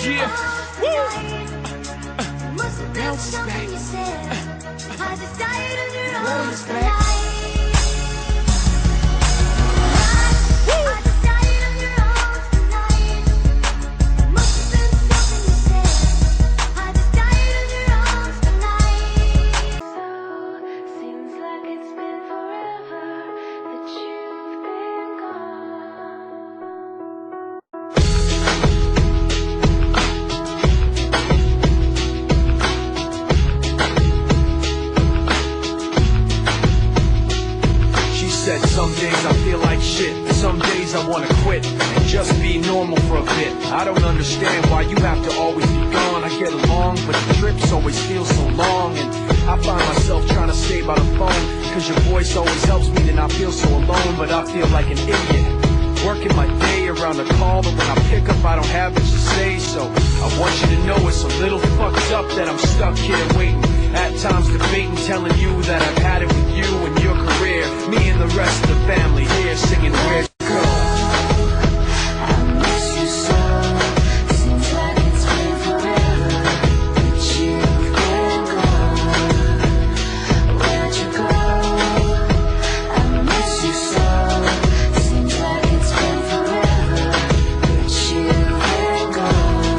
Yeah. Woo. Bounce back. Bounce back. Said some days I feel like shit, some days I wanna quit and just be normal for a bit. I don't understand why you have to always be gone. I get along, but the trips always feel so long, and I find myself trying to stay by the phone, cause your voice always helps me to not feel so alone. But I feel like an idiot, working my day around the call, but when I pick up I don't have much to say. So I want you to know it's a little fucked up that I'm stuck here waiting, at times debating, telling you that I've had it with you and your career. Me and the rest of the family here singing Where'd You Go? I miss you so. Seems like it's been forever that you've been gone. Where'd you go? I miss you so. Seems like it's been forever that you've been gone.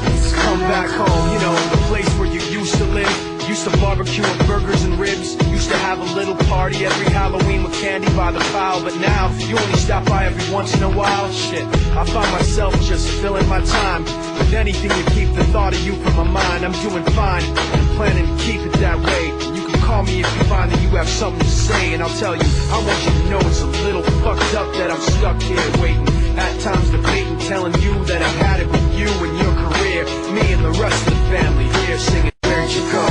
Please Come back home, you know, the place where you used to live. Used to barbecue and burgers and ribs. Used to have a little party every Halloween with candy by the pile. But now, you only stop by every once in a while. Shit, I find myself just filling my time with anything to keep the thought of you from my mind. I'm doing fine, and I'm planning to keep it that way. You can call me if you find that you have something to say, and I'll tell you, I want you to know it's a little fucked up that I'm stuck here waiting, at times debating, telling you that I've had it with you and your career. Me and the rest of the family here singing Where'd You Go?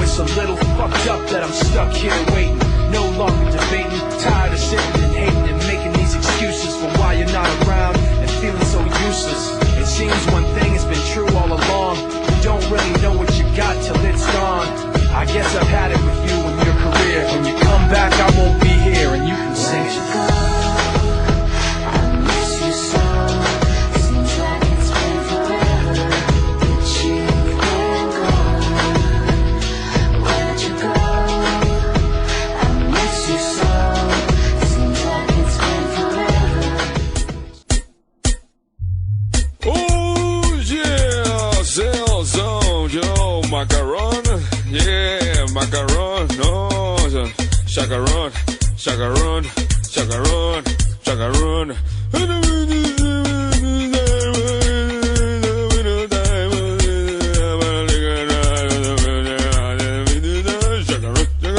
It's a little fucked up that I'm stuck here waiting, no longer debating, tired of sitting and hating and making these excuses for why you're not around and feeling so useless. It seems one thing has been true all along, you don't really know what you got till it's gone. I guess I've had it with you and your career. When you come back I won't be here and you can sing it. Macaron, yeah, macaron, no, chacaron, chacaron, chacaron, chacaron.